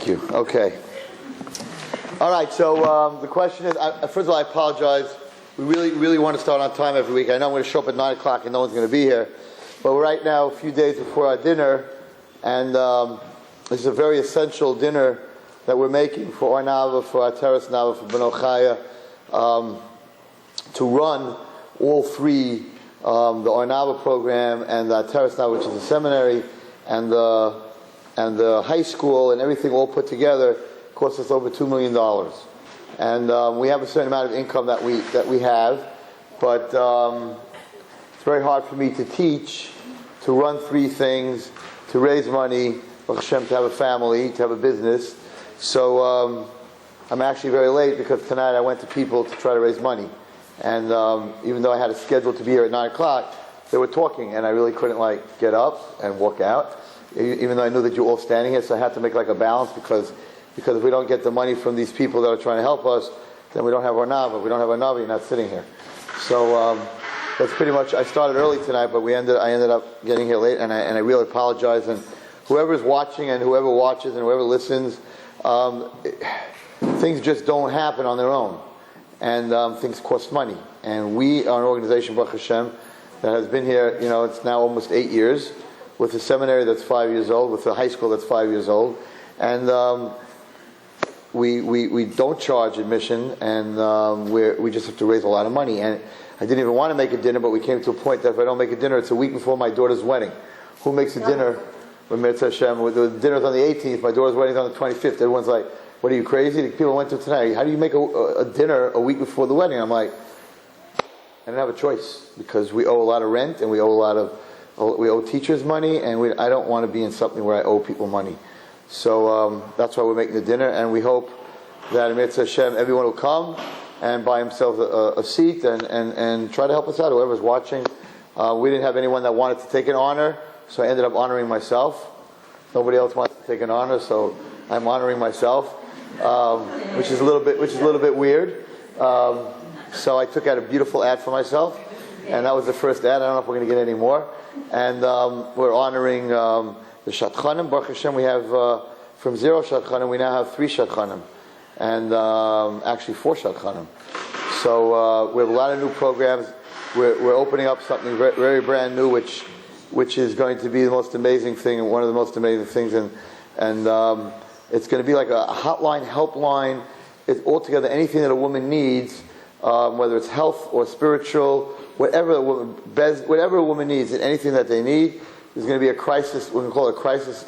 you. Okay. All right, so the question is, first of all, I apologize. We really want to start on time every week. I know I'm going to show up at 9 o'clock and no one's going to be here. But we're right now a few days before our dinner, and this is a very essential dinner that we're making for our Nava, for our Teres Nava, for Beno Chaya, to run all three, the Arnava program and the Teres Nava, which is the seminary, and the high school, and everything all put together cost us over $2 million. And we have a certain amount of income that we have, but it's very hard for me to teach, to run three things, to raise money, Baruch Hashem, to have a family, to have a business. So I'm actually very late because tonight I went to people to try to raise money. And even though I had a schedule to be here at 9 o'clock, they were talking, and I really couldn't get up and walk out, even though I knew that you were all standing here. So I had to make a balance because if we don't get the money from these people that are trying to help us, then we don't have our Nava. If we don't have our Nava, you're not sitting here. So that's pretty much. I started early tonight, but I ended up getting here late, and I really apologize. And whoever's watching and whoever watches and whoever listens, things just don't happen on their own, and things cost money. And we are an organization, Baruch Hashem, that has been here. It's now almost 8 years, with a seminary that's 5 years old, with a high school that's 5 years old, and we don't charge admission, and we just have to raise a lot of money. And I didn't even want to make a dinner, but we came to a point that if I don't make a dinner, it's a week before my daughter's wedding. Who makes a dinner? When Mitzvah Hashem, the dinner's on the 18th, my daughter's wedding's on the 25th. Everyone's like, "What are you, crazy?" The people went to tonight. How do you make a dinner a week before the wedding? I'm like, I didn't have a choice, because we owe a lot of rent, and we owe teachers money, and I don't want to be in something where I owe people money. So that's why we're making the dinner, and we hope that in Mitzvah Hashem, everyone will come and buy himself a seat and try to help us out, whoever's watching. We didn't have anyone that wanted to take an honor, so I ended up honoring myself. Nobody else wants to take an honor, so I'm honoring myself, which is a little bit weird. So I took out a beautiful ad for myself, and that was the first ad. I don't know if we're going to get any more. And we're honoring the Shadchanim. Baruch Hashem, we have from 0 Shadchanim, we now have 3 Shadchanim, and actually 4 Shadchanim. So we have a lot of new programs. We're opening up something very, very brand new, which is going to be the most amazing thing, one of the most amazing things, and it's going to be like a hotline, helpline. It's altogether anything that a woman needs, whether it's health or spiritual, whatever a woman needs, and anything that they need. There's going to be a crisis. We're going to call it a crisis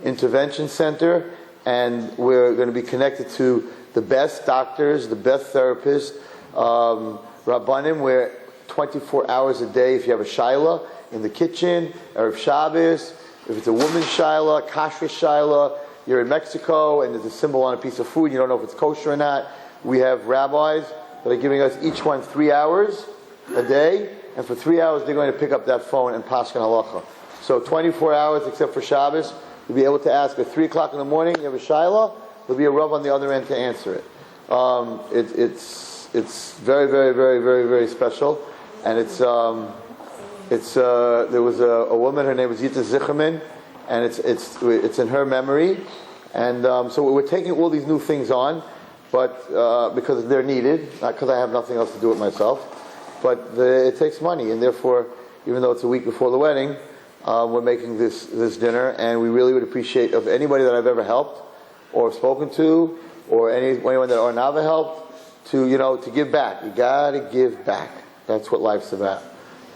intervention center, and we're going to be connected to the best doctors, the best therapists, Rabbanim, where 24 hours a day, if you have a shaila in the kitchen, or if Shabbos, if it's a woman's shaila, kashrus shaila, you're in Mexico and there's a symbol on a piece of food, you don't know if it's kosher or not, we have rabbis that are giving us each one 3 hours a day, and for 3 hours they're going to pick up that phone and paskin halacha. So 24 hours except for Shabbos, you'll be able to ask at 3 o'clock in the morning, you have a shaila, there'll be a rav on the other end to answer it. It's very, very, very, very, very special, and there was a woman, her name was Yita Zicherman, and it's in her memory, and so we're taking all these new things on, but because they're needed, not because I have nothing else to do with myself, but it takes money, and therefore, even though it's a week before the wedding, we're making this dinner, and we really would appreciate of anybody that I've ever helped or spoken to, or anyone that Arnava helped, to give back. You got to give back. That's what life's about.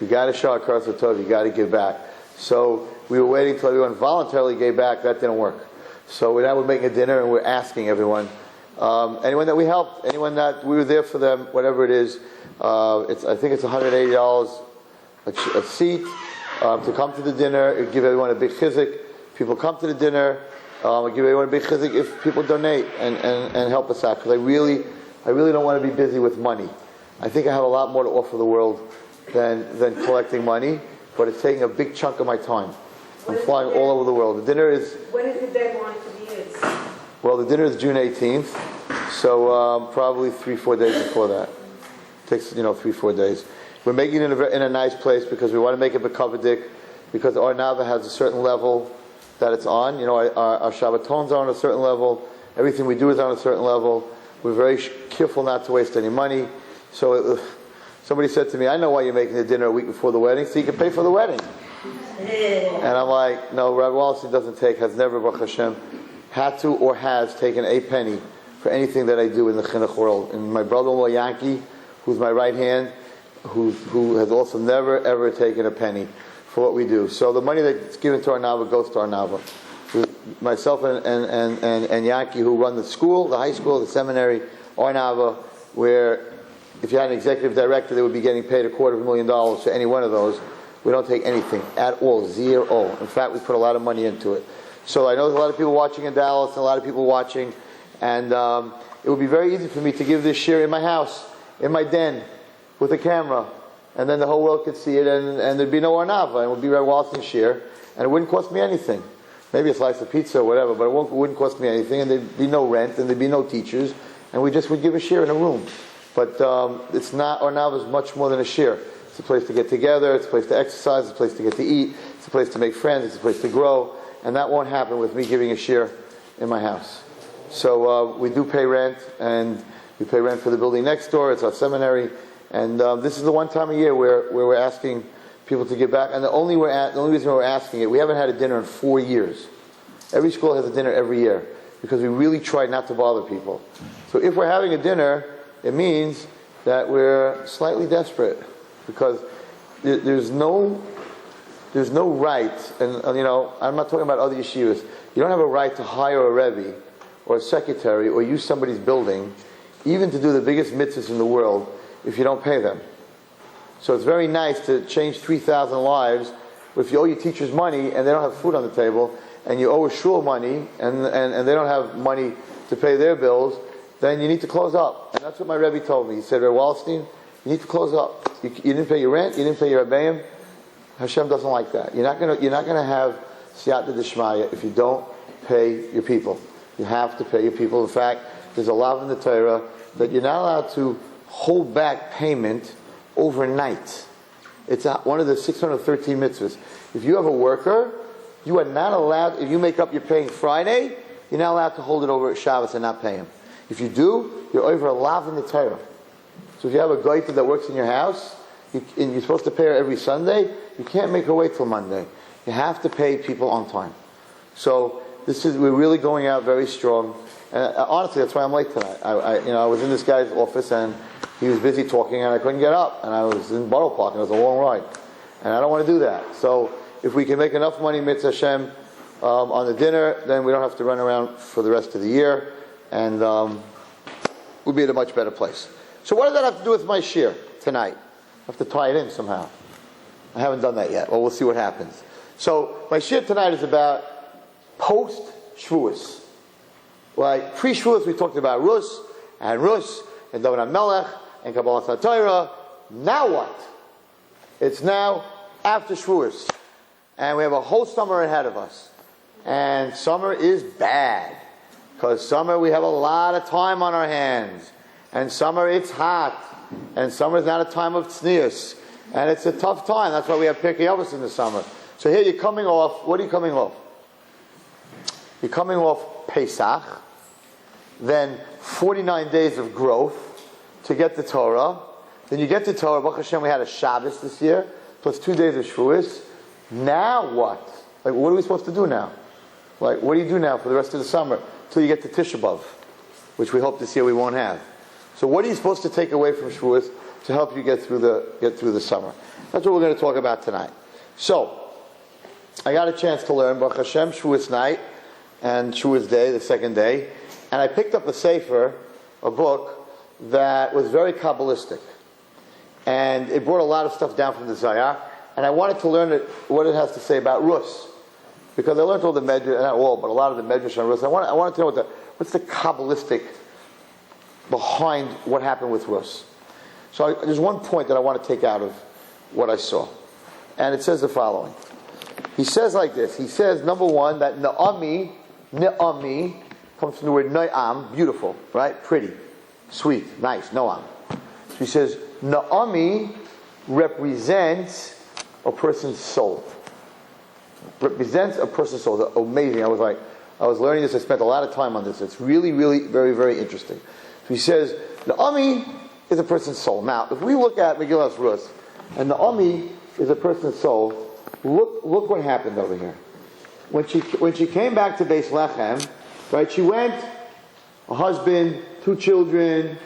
You got to show Hakaras Hatov. You got to give back. So we were waiting until everyone voluntarily gave back. That didn't work. So now we're making a dinner, and we're asking everyone, anyone that we helped, anyone that we were there for them, whatever it is. I think it's $180 a seat to come to the dinner. It'll give everyone a big chizuk. People come to the dinner. I'll give everyone a big chizuk if people donate and help us out, because I really don't want to be busy with money. I think I have a lot more to offer the world than collecting money, but it's taking a big chunk of my time. I'm flying all over the world. The dinner is... When is the deadline for the kids? Well, the dinner is June 18th, so probably 3-4 days before that. It takes 3-4 days. We're making it in a nice place because we want to make it b'kavadik, because our Nava has a certain level, that it's on. You know, our Shabbatons are on a certain level. Everything we do is on a certain level. We're very careful not to waste any money. So somebody said to me, I know why you're making the dinner a week before the wedding, so you can pay for the wedding. And I'm like, no, Rabbi Wallerstein has never, Baruch Hashem, had to or has taken a penny for anything that I do in the chinuch world. And my brother-in-law Yankee, who's my right hand, who has also never ever taken a penny for what we do. So the money that's given to our Nava goes to our Nava. Myself and Yankee, who run the school, the high school, the seminary, our Nava, where if you had an executive director, they would be getting paid $250,000 for any one of those. We don't take anything at all, zero. In fact, we put a lot of money into it. So I know there's a lot of people watching in Dallas, and a lot of people watching, and it would be very easy for me to give this share in my house, in my den, with a camera, and then the whole world could see it, and there'd be no Arnava, and it would be Rabbi Wallerstein's share, and it wouldn't cost me anything. Maybe a slice of pizza or whatever, but it wouldn't cost me anything, and there'd be no rent, and there'd be no teachers, and we just would give a share in a room. But it's not, Arnava is much more than a share. It's a place to get together, it's a place to exercise, it's a place to get to eat, it's a place to make friends, it's a place to grow, and that won't happen with me giving a share in my house. So we do pay rent, and we pay rent for the building next door, it's our seminary, and this is the one time a year where we're asking people to give back, and the only reason we're asking it, we haven't had a dinner in 4 years. Every school has a dinner every year, because we really try not to bother people. So if we're having a dinner, it means that we're slightly desperate, because there's no right, and you know, I'm not talking about other yeshivas. You don't have a right to hire a Rebbe or a secretary or use somebody's building, even to do the biggest mitzvahs in the world, if you don't pay them. So it's very nice to change 3,000 lives, but if you owe your teachers money and they don't have food on the table, and you owe a shul money and they don't have money to pay their bills, then you need to close up. And that's what my Rebbe told me. He said, Rabbi Wallerstein, you need to close up. You didn't pay your rent, you didn't pay your Rabbeim. Hashem doesn't like that. You're not gonna have siyata d'shmaya if you don't pay your people. You have to pay your people. In fact, there's a law in the Torah that you're not allowed to hold back payment overnight. It's one of the 613 mitzvahs. If you have a worker, you are not allowed, if you make up you're paying Friday, you're not allowed to hold it over Shabbos and not pay him. If you do, you're over a lav in the Torah. So if you have a goiter that works in your house, and you're supposed to pay her every Sunday, you can't make her wait till Monday. You have to pay people on time. So we're really going out very strong. And honestly, that's why I'm late tonight. I was in this guy's office and he was busy talking and I couldn't get up. And I was in Borough Park and it was a long ride. And I don't want to do that. So if we can make enough money, Mitzvah Hashem, on the dinner, then we don't have to run around for the rest of the year. And we'll be in a much better place. So what does that have to do with my shir tonight? I have to tie it in somehow. I haven't done that yet. Well, we'll see what happens. So my shir tonight is about post-Shavuos. Like pre-Shavuos, we talked about Rus and David HaMelech and Kabbalah Torah. Now what? It's now after Shavuos. And we have a whole summer ahead of us. And summer is bad. Because summer we have a lot of time on our hands. And summer it's hot. And summer is not a time of tznius. And it's a tough time. That's why we have Pirkei Avos in the summer. So here you're coming off, what are you coming off? You're coming off Pesach. Then 49 days of growth to get to Torah. Then you get to Torah. Baruch Hashem, we had a Shabbos this year. Plus 2 days of Shavuos. Now what? Like, what are we supposed to do now? Like, what do you do now for the rest of the summer? Till you get to Tisha B'Av, which we hope this year we won't have. So what are you supposed to take away from Shavuos to help you get through the summer? That's what we're going to talk about tonight. So, I got a chance to learn Baruch Hashem Shavuos night and Shavuos day, the second day, and I picked up a sefer, a book that was very Kabbalistic, and it brought a lot of stuff down from the Zayar, and I wanted to learn what it has to say about Rus, because I learned all the medrash, not all, but a lot of the medrash on Rus. I wanted to know what's the Kabbalistic behind what happened with Rus. So there's one point that I want to take out of what I saw. And it says the following. He says like this. He says, number one, that Ne'ami comes from the word No'am, beautiful, right? Pretty, sweet, nice, No'am. So he says, Ne'ami represents a person's soul. represents a person's soul. It's amazing. I was learning this. I spent a lot of time on this. It's really, really, very, very interesting. So he says, the Ami is a person's soul. Now, if we look at Megillas Rus, and the Ami is a person's soul, look what happened over here. When she came back to Beis Lechem, right, she went, a husband, 2 children,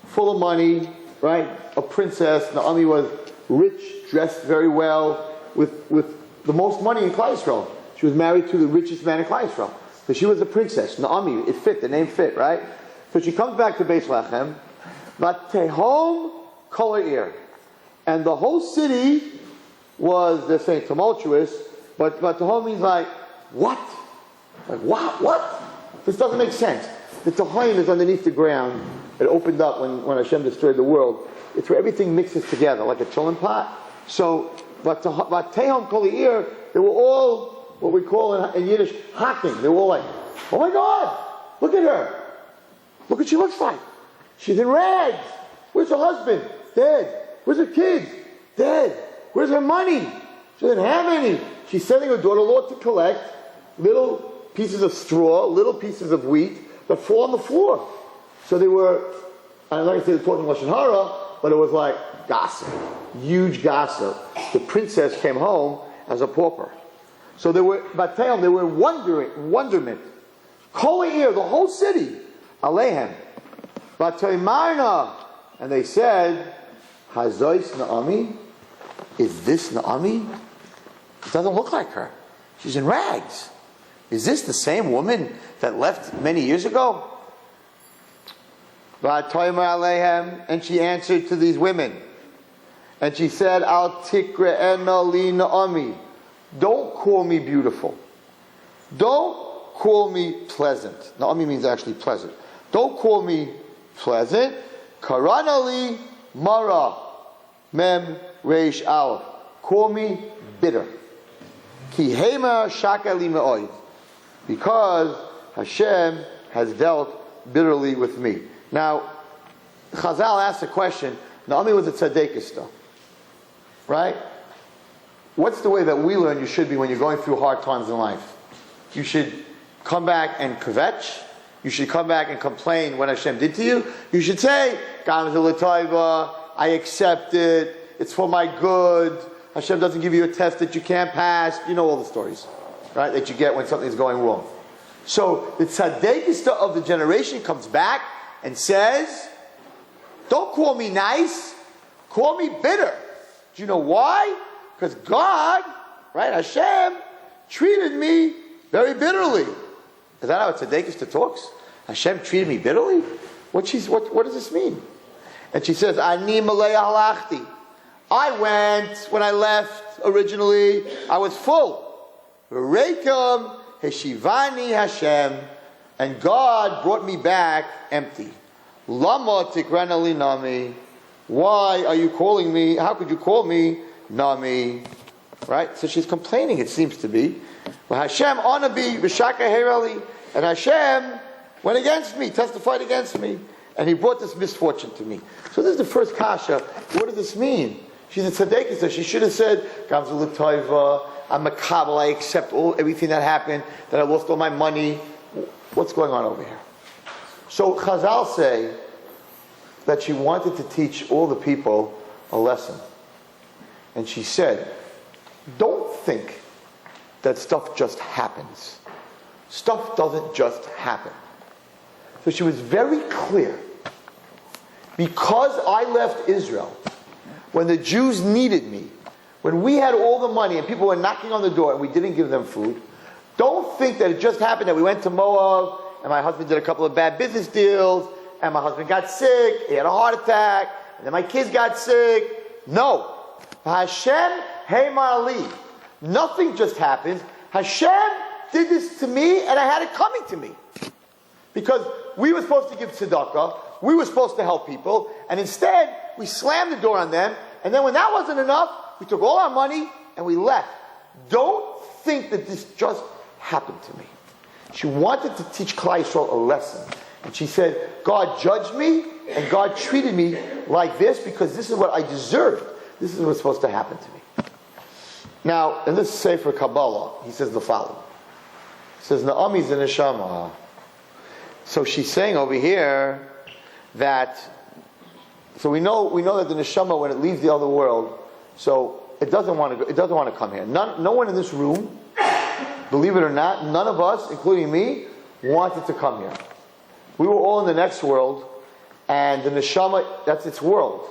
full of money, right, a princess. Naomi was rich, dressed very well, with the most money in Klal Yisrael. She was married to the richest man in Klal Yisrael. So she was a princess. Naomi, it fit, the name fit, right? So she comes back to Beis Lechem, Vatehom kol ha'ir. And the whole city was, they're saying tumultuous, but Tehom means like, what? Like, what? This doesn't make sense. The Tehom is underneath the ground. It opened up when Hashem destroyed the world. It's where everything mixes together, like a cholent pot. So, Vatehom kol ha'ir, they were all, what we call in Yiddish, hacking. They were all like, oh my God, look at her. Look what she looks like. She's in rags. Where's her husband? Dead. Where's her kids? Dead. Where's her money? She doesn't have any. She's sending her daughter-in-law to collect little pieces of straw, little pieces of wheat that fall on the floor. So they were, I'm not going to say they're talking Lashon Hara, but it was like gossip. Huge gossip. The princess came home as a pauper. So they were, Bateim, they were wonderment. Kol ha'ir, the whole city, Alehem. Bateimarna, and they said, Hazois Naomi? Is this Naomi? It doesn't look like her. She's in rags. Is this the same woman that left many years ago? And she answered to these women. And she said, Al tikre'ena li Naomi. Don't call me beautiful. Don't call me pleasant. Naomi means actually pleasant. Don't call me pleasant. Karanali mara. Mem reish aleph. Call me bitter. Ki hema shakali me'oid. Because Hashem has dealt bitterly with me. Now, Chazal asked a question. Naomi was a tzadekista. Right? What's the way that we learn you should be when you're going through hard times in life? You should come back and kvetch. You should come back and complain what Hashem did to you. You should say, I accept it. It's for my good. Hashem doesn't give you a test that you can't pass. You know all the stories, right? That you get when something's going wrong. So the tzadekista of the generation comes back and says, don't call me nice. Call me bitter. Do you know why? Because God, right, Hashem, treated me very bitterly. Is that how a tzadekista talks? Hashem treated me bitterly? What does this mean? And she says, Ani malei halachti. I went, when I left originally, I was full. Reikam heshivani Hashem. And God brought me back empty. Lama tikrana li nami. Why are you calling me? How could you call me Nami? Right? So she's complaining, it seems to be. Well, Hashem onabi b'shaka herali. And Hashem went against me, testified against me. And he brought this misfortune to me. So this is the first kasha. What does this mean? She's a tzaddik, so she should have said, Gamzu l'toiva, I'm a kabbalah, I accept everything that happened, that I lost all my money. What's going on over here? So Chazal say that she wanted to teach all the people a lesson. And she said, don't think that stuff just happens. Stuff doesn't just happen. So she was very clear. Because I left Israel, when the Jews needed me, when we had all the money and people were knocking on the door and we didn't give them food, don't think that it just happened that we went to Moab and my husband did a couple of bad business deals and my husband got sick, he had a heart attack, and then my kids got sick. No. Hashem Heimar Ali. Nothing just happens. Hashem did this to me and I had it coming to me. Because we were supposed to give tzedakah, we were supposed to help people, and instead we slammed the door on them, and then when that wasn't enough, we took all our money and we left. Don't think that this just happened to me. She wanted to teach Klal Yisrael a lesson. And she said, God judged me, and God treated me like this because this is what I deserved. This is what's supposed to happen to me. Now, in this Sefer Kabbalah, he says the following. He says, Na'ami's a neshama. So she's saying over here that, so we know that the neshama, when it leaves the other world, so it doesn't want to come here. No one in this room, believe it or not, none of us, including me, wanted to come here. We were all in the next world, and the neshama, that's its world.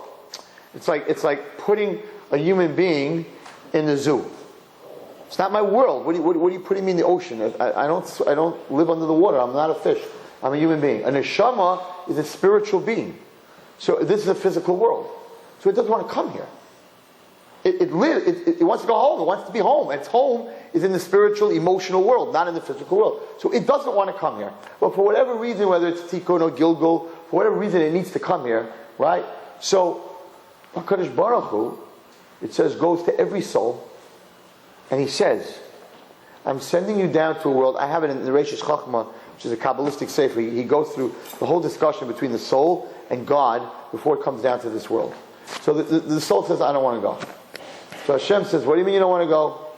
It's like putting a human being in the zoo. It's not my world. What are you putting me in the ocean? I don't live under the water. I'm not a fish. I'm a human being. A neshama is a spiritual being. So this is a physical world. So it doesn't want to come here. It wants to go home. It wants to be home. Its home is in the spiritual, emotional world, not in the physical world. So it doesn't want to come here. But for whatever reason, whether it's Tikkun or Gilgul, for whatever reason it needs to come here, right? So HaKadosh Baruch Hu, it says, goes to every soul, and he says, I'm sending you down to a world. I have it in the Reishis Chachma, which is a Kabbalistic sefer. He goes through the whole discussion between the soul and God before it comes down to this world. So the soul says, I don't want to go. So Hashem says, what do you mean you don't want to go?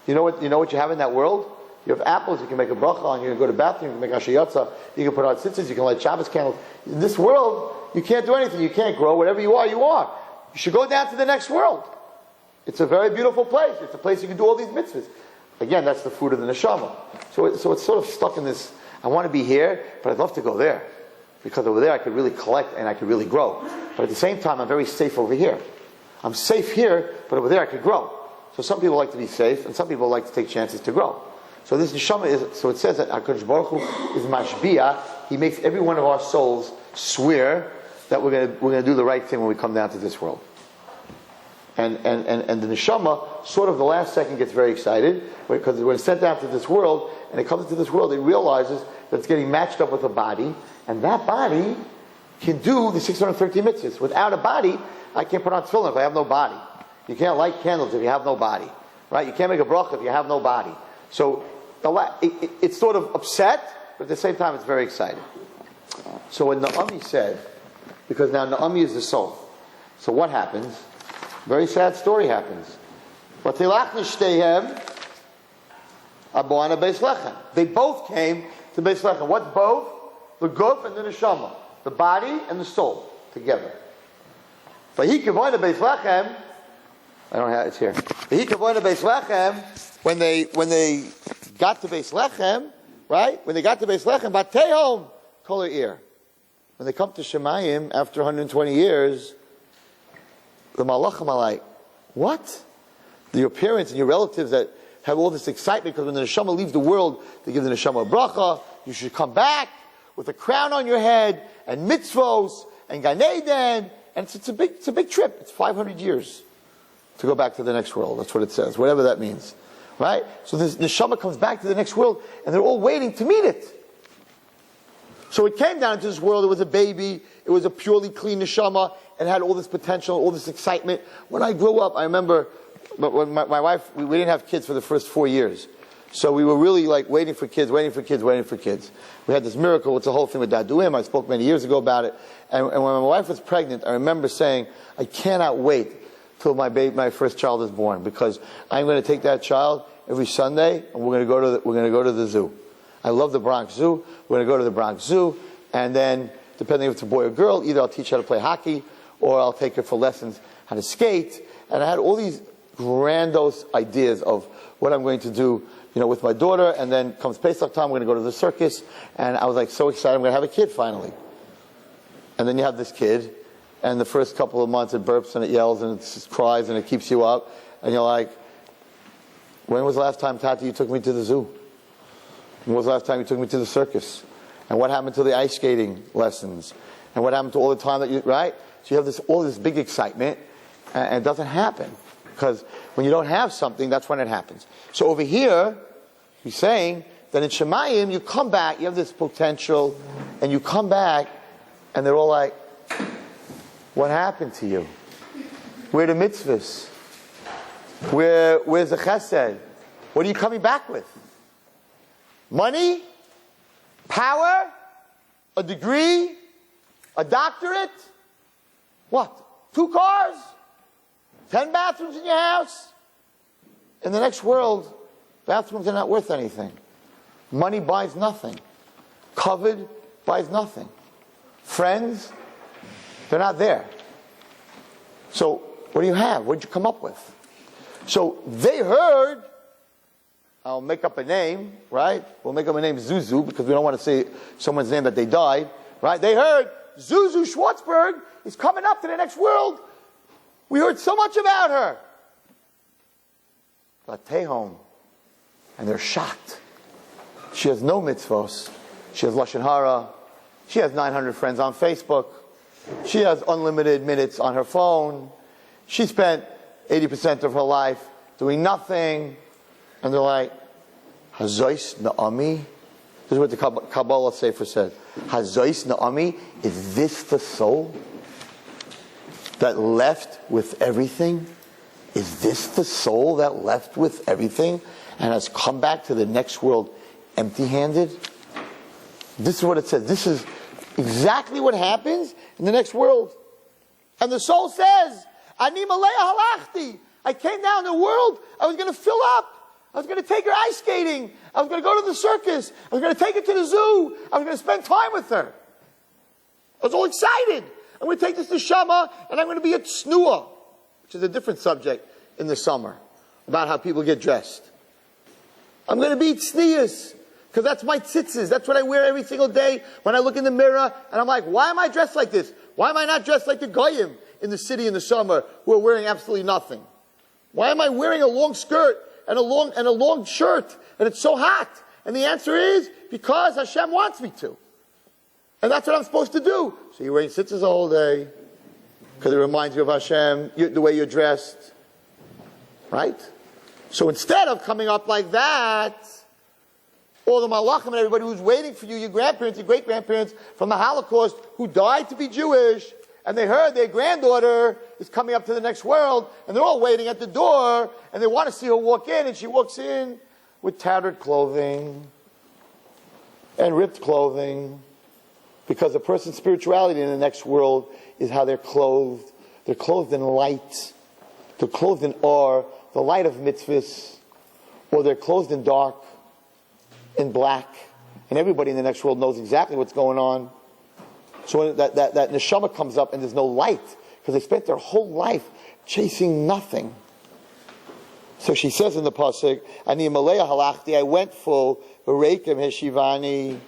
You know what you have in that world? You have apples, you can make a bracha on, you can go to the bathroom, you can make ashayatza, you can put out tzitzis, you can light Shabbos candles. In this world, you can't do anything, you can't grow. Whatever you are, you are. You should go down to the next world. It's a very beautiful place. It's a place you can do all these mitzvahs. Again, that's the fruit of the neshama. So it's sort of stuck in this, I want to be here, but I'd love to go there. Because over there I could really collect and I could really grow. But at the same time, I'm very safe over here. I'm safe here, but over there I could grow. So some people like to be safe, and some people like to take chances to grow. So this neshama is, so it says that HaKadosh Baruch Hu is mashbiah. He makes every one of our souls swear that we're going to do the right thing when we come down to this world. And the neshama, sort of the last second, gets very excited, because when it's sent down to this world, and it comes into this world, it realizes that it's getting matched up with a body, and that body can do the 613 mitzvahs. Without a body, I can't put on tefillin if I have no body. You can't light candles if you have no body. Right? You can't make a bracha if you have no body. So it's sort of upset, but at the same time it's very excited. So when Naomi said, because now Naomi is the soul, so what happens? Very sad story happens. They both came to Beis Lechem. What's both? The guf and the neshama. The body and the soul together. But he came to Beis Lechem. I don't have it's here. But he came to Beis Lechem when they got to Beis Lechem, right? When they got to Beis Lechem, Batehom, color ear. When they come to Shemayim after 120 years, the Malachim are like, what? Your parents and your relatives that have all this excitement because when the neshama leaves the world, they give the neshama a bracha. You should come back with a crown on your head and mitzvos and Gan Eden, and it's a big trip. It's 500 years to go back to the next world. That's what it says, whatever that means, right? So this neshama comes back to the next world, and they're all waiting to meet it. So it came down to this world. It was a baby. It was a purely clean neshama. It had all this potential, all this excitement. When I grew up, I remember when my wife, we didn't have kids for the first 4 years. So we were really like waiting for kids. We had this miracle. It's a whole thing with Daduim. I spoke many years ago about it. And when my wife was pregnant, I remember saying, I cannot wait till my first child is born, because I'm going to take that child every Sunday and we're going to go to the zoo. I love the Bronx Zoo. We're going to go to the Bronx Zoo, and then depending if it's a boy or girl, either I'll teach her how to play hockey or I'll take her for lessons how to skate. And I had all these grandiose ideas of what I'm going to do, with my daughter. And then comes Pesach time, we're going to go to the circus. And I was like so excited, I'm going to have a kid finally. And then you have this kid, and the first couple of months it burps and it yells and it cries and it keeps you up. And you're like, when was the last time, Tati, you took me to the zoo? When was the last time you took me to the circus? And what happened to the ice skating lessons? And what happened to all the time that right? So you have all this big excitement, and it doesn't happen. Because when you don't have something, that's when it happens. So over here, he's saying that in Shemayim, you come back, you have this potential, and you come back, and they're all like, what happened to you? Where are the mitzvahs? Where's the chesed? What are you coming back with? Money? Power? A degree? A doctorate? What? 2 cars? 10 bathrooms in your house? In the next world, bathrooms are not worth anything. Money buys nothing. Covered buys nothing. Friends, they're not there. So, what do you have? What did you come up with? So, they heard, I'll make up a name, right? We'll make up a name Zuzu, because we don't want to say someone's name that they died, right? They heard, Zuzu Schwartzberg is coming up to the next world. We heard so much about her. But Tehom, and they're shocked. She has no mitzvos. She has Lashon Hara. She has 900 friends on Facebook. She has unlimited minutes on her phone. She spent 80% of her life doing nothing. And they're like, Hazois Naomi? This is what the Kabbalah Sefer said. Hazois Naomi, is this the soul that left with everything? Is this the soul that left with everything and has come back to the next world empty-handed? This is what it says. This is exactly what happens in the next world. And the soul says, Ani Malaya Halachti. I came down in the world, I was going to fill up. I was going to take her ice skating. I was going to go to the circus. I was going to take her to the zoo. I was going to spend time with her. I was all excited. I'm going to take this to Shama, and I'm going to be at Snua, which is a different subject in the summer, about how people get dressed. I'm going to be tznius, because that's my tzitzis. That's what I wear every single day when I look in the mirror, and I'm like, why am I dressed like this? Why am I not dressed like the goyim in the city in the summer who are wearing absolutely nothing? Why am I wearing a long skirt and a long shirt, and it's so hot? And the answer is, because Hashem wants me to. And that's what I'm supposed to do. So you're wearing tzitzis the whole day, because it reminds you of Hashem, the way you're dressed. Right? So instead of coming up like that, all the malachim and everybody who's waiting for you, your grandparents, your great-grandparents from the Holocaust, who died to be Jewish, and they heard their granddaughter is coming up to the next world, and they're all waiting at the door, and they want to see her walk in, and she walks in with tattered clothing and ripped clothing, because a person's spirituality in the next world is how they're clothed. They're clothed in light. They're clothed in or the light of mitzvahs, or they're clothed in dark, in black, and everybody in the next world knows exactly what's going on. So when that neshama comes up and there's no light, because they spent their whole life chasing nothing. So she says in the pasuk, Ani Malaya Halachti, I went full, V'reikim Heshivani,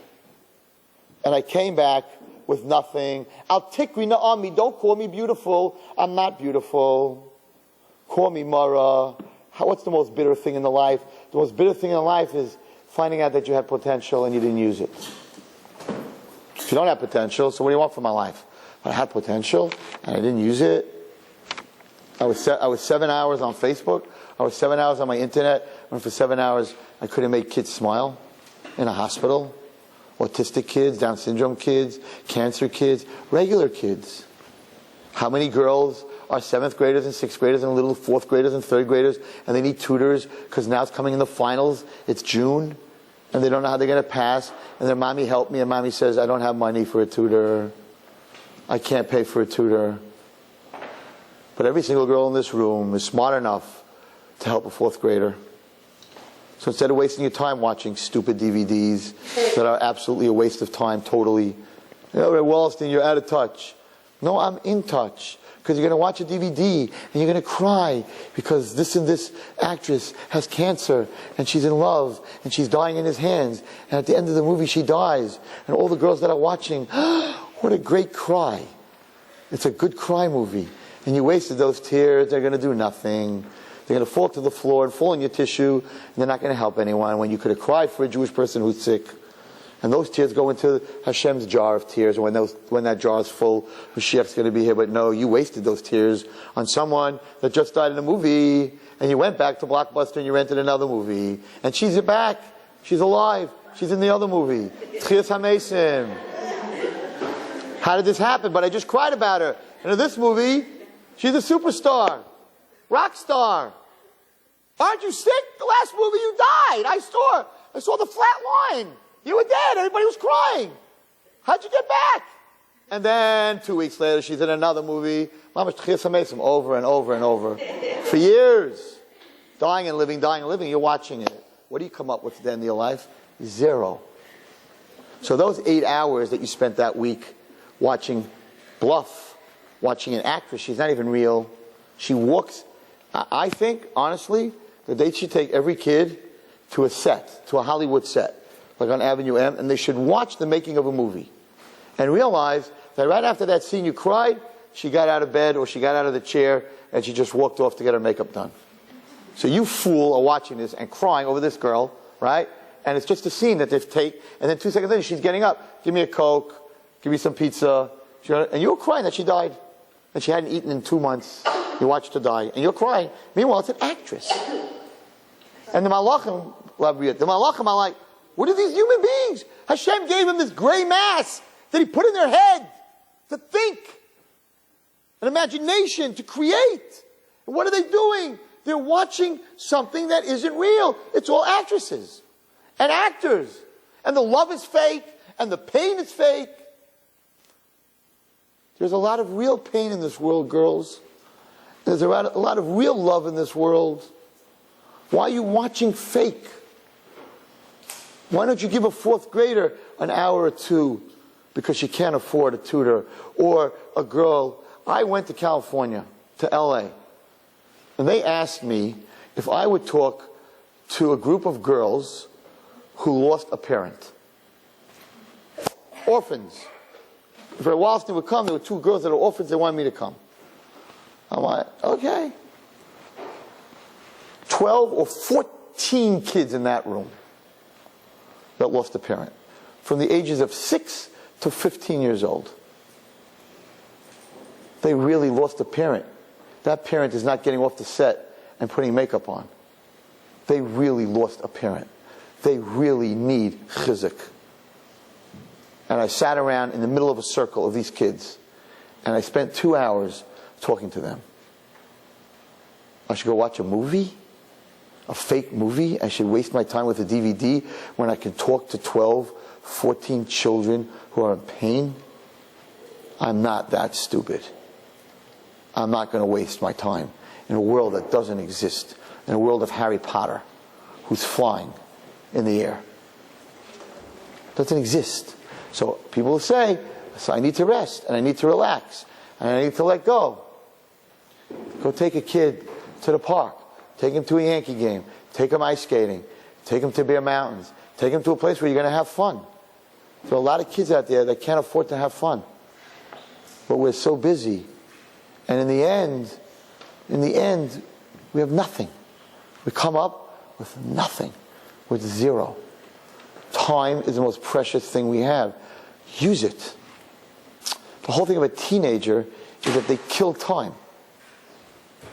and I came back with nothing. Al Tikri Na'ami, don't call me beautiful. I'm not beautiful. Call me Mara. What's the most bitter thing in the life? The most bitter thing in life is finding out that you had potential and you didn't use it. If you don't have potential, so what do you want from my life? I had potential and I didn't use it. I was 7 hours on Facebook. I was 7 hours on my internet. And for 7 hours, I couldn't make kids smile in a hospital. Autistic kids, Down syndrome kids, cancer kids, regular kids. How many girls are 7th graders and 6th graders and little 4th graders and 3rd graders, and they need tutors because now it's coming in the finals. It's June, and they don't know how they're going to pass. And their mommy helped me, and mommy says, I don't have money for a tutor. I can't pay for a tutor. But every single girl in this room is smart enough to help a 4th grader. So instead of wasting your time watching stupid DVDs that are absolutely a waste of time, totally. Wallerstein, you're out of touch. No, I'm in touch. Because you're going to watch a DVD and you're going to cry because this and this actress has cancer and she's in love and she's dying in his hands. And at the end of the movie she dies. And all the girls that are watching, what a great cry. It's a good cry movie. And you wasted those tears. They're going to do nothing. They're going to fall to the floor and fall in your tissue, and they're not going to help anyone when you could have cried for a Jewish person who's sick. And those tears go into Hashem's jar of tears. And when that jar is full, Mashiach's going to be here. But no, you wasted those tears on someone that just died in a movie, and you went back to Blockbuster and you rented another movie. And she's back. She's alive. She's in the other movie. Tchias HaMesim. How did this happen? But I just cried about her. And in this movie, she's a superstar. Rock star. Aren't you sick? The last movie you died. I saw the flat line. You were dead. Everybody was crying. How'd you get back? And then 2 weeks later, she's in another movie. Mamash Tchias HaMesim, over and over and over. For years. dying and living, you're watching it. What do you come up with at the end of your life? 0. So those 8 hours that you spent that week watching Bluff, watching an actress, she's not even real. She walks. I think, honestly, that they should take every kid to a set, to a Hollywood set, like on Avenue M, and they should watch the making of a movie and realize that right after that scene you cried, she got out of bed or she got out of the chair and she just walked off to get her makeup done. So you fool are watching this and crying over this girl, right? And it's just a scene that they've taken, and then 2 seconds later she's getting up. Give me a Coke, give me some pizza. And you were crying that she died. And she hadn't eaten in 2 months. You watched her die. And you're crying. Meanwhile, it's an actress. And the Malachim are like, what are these human beings? Hashem gave them this gray mass that he put in their head to think. An imagination to create. And what are they doing? They're watching something that isn't real. It's all actresses and actors. And the love is fake. And the pain is fake. There's a lot of real pain in this world, girls. There's a lot of real love in this world. Why are you watching fake? Why don't you give a 4th grader an hour or 2 because she can't afford a tutor? Or a girl, I went to California, to LA, and they asked me if I would talk to a group of girls who lost a parent. Orphans. If Wallerstein would come, there were 2 girls that are orphans, they wanted me to come. I'm like, okay. 12 or 14 kids in that room that lost a parent. From the ages of 6 to 15 years old. They really lost a parent. That parent is not getting off the set and putting makeup on. They really lost a parent. They really need chizuk. And I sat around in the middle of a circle of these kids, and I spent 2 hours talking to them. I should go watch a movie? A fake movie? I should waste my time with a DVD when I can talk to 12, 14 children who are in pain? I'm not that stupid. I'm not going to waste my time in a world that doesn't exist, in a world of Harry Potter, who's flying in the air. Doesn't exist. So people will say, so I need to rest, and I need to relax, and I need to let go. Go take a kid to the park. Take him to a Yankee game. Take him ice skating. Take him to Bear Mountains. Take him to a place where you're going to have fun. There are a lot of kids out there that can't afford to have fun. But we're so busy. And in the end, we have nothing. We come up with nothing, with 0. Time is the most precious thing we have. Use it. The whole thing of a teenager is that they kill time.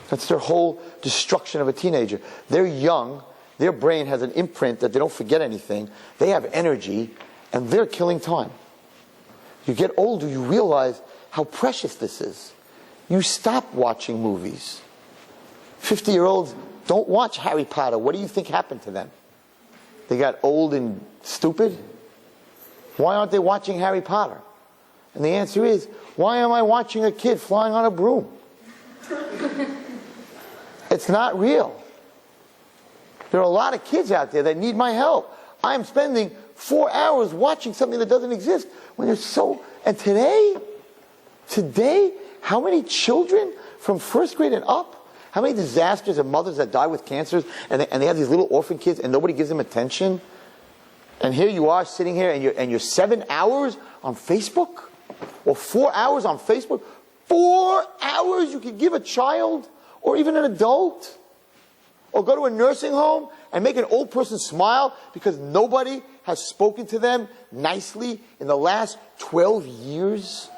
That's their whole destruction of a teenager. They're young. Their brain has an imprint that they don't forget anything. They have energy, and they're killing time. You get older, you realize how precious this is. You stop watching movies. 50-year-olds don't watch Harry Potter. What do you think happened to them? They got old and stupid? Why aren't they watching Harry Potter? And the answer is, why am I watching a kid flying on a broom? It's not real. There are a lot of kids out there that need my help. I'm spending 4 hours watching something that doesn't exist when they're so... And today, how many children from 1st grade and up, how many disasters of mothers that die with cancers, and they have these little orphan kids and nobody gives them attention? And here you are sitting here and you're 7 hours on Facebook? Or 4 hours on Facebook? 4 hours you could give a child or even an adult? Or go to a nursing home and make an old person smile because nobody has spoken to them nicely in the last 12 years?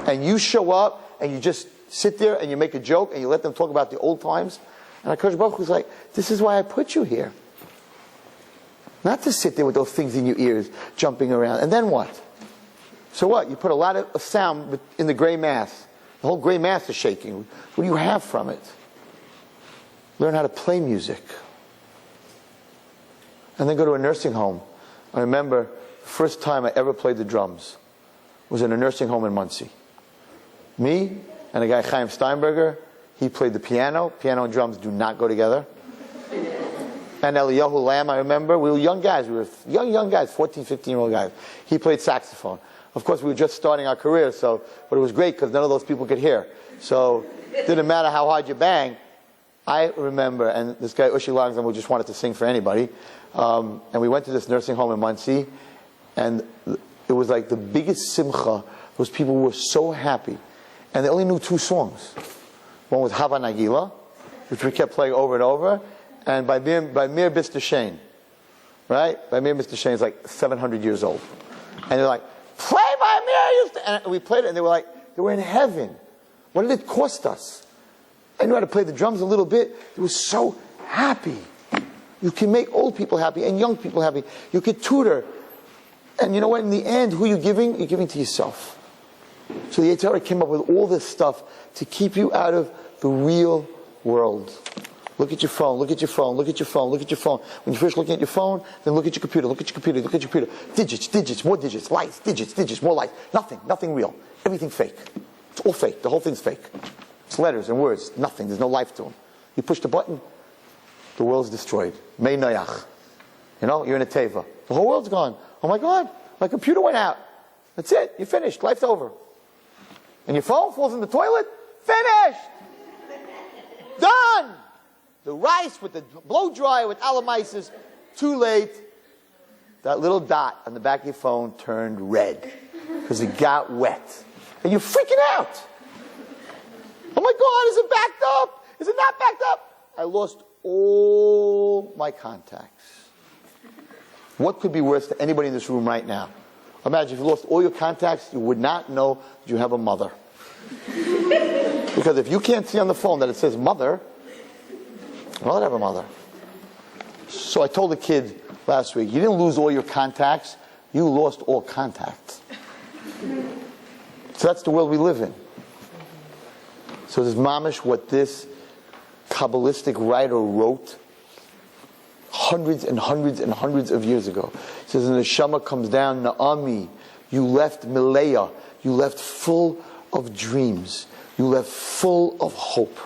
And you show up and you just sit there and you make a joke and you let them talk about the old times? And HaKadosh Baruch Hu is like, this is why I put you here. Not to sit there with those things in your ears jumping around. And then what? So what? You put a lot of sound in the gray mass. The whole gray mass is shaking. What do you have from it? Learn how to play music. And then go to a nursing home. I remember the first time I ever played the drums was in a nursing home in Muncie. Me and a guy, Chaim Steinberger, he played the piano. Piano and drums do not go together. And Eliyahu Lamb, I remember, we were young guys. We were young guys, 14, 15-year-old guys. He played saxophone. Of course, we were just starting our career, but it was great because none of those people could hear. So it didn't matter how hard you bang. I remember, and this guy, Ushi Langsam, who just wanted to sing for anybody, and we went to this nursing home in Muncie, and it was like the biggest simcha. Those people were so happy. And they only knew 2 songs. One was Hava Nagila, which we kept playing over and over, and by Mir Bister Shane. Right? By Mir Bister Shane is like 700 years old. And they're like, play by Mir! And we played it, and they were like, they were in heaven. What did it cost us? I knew how to play the drums a little bit. They were so happy. You can make old people happy and young people happy. You can tutor. And you know what? In the end, who are you giving? You're giving to yourself. So the Torah came up with all this stuff to keep you out of the real world. Look at your phone, look at your phone, look at your phone, look at your phone. When you're first looking at your phone, then look at your computer, look at your computer, look at your computer. Digits, more digits, lights, digits, more lights. Nothing real. Everything fake. It's all fake. The whole thing's fake. It's letters and words. Nothing. There's no life to them. You push the button, the world's destroyed. Mei Noach. You know, you're in a teva. The whole world's gone. Oh my God, my computer went out. That's it. You're finished. Life's over. And your phone falls in the toilet. Finished. Done. The rice with the blow dryer with alamaisis. Too late. That little dot on the back of your phone turned red because it got wet. And you're freaking out. Oh my God, is it backed up? Is it not backed up? I lost all my contacts. What could be worse to anybody in this room right now? Imagine if you lost all your contacts, you would not know that you have a mother. Because if you can't see on the phone that it says mother, well, I have a mother. So I told the kid last week, you didn't lose all your contacts, you lost all contacts. So that's the world we live in. So this mamish, what this Kabbalistic writer wrote hundreds and hundreds and hundreds of years ago. It says, and the Neshama comes down, Naomi, you left Milea, you left full of dreams, you left full of hope.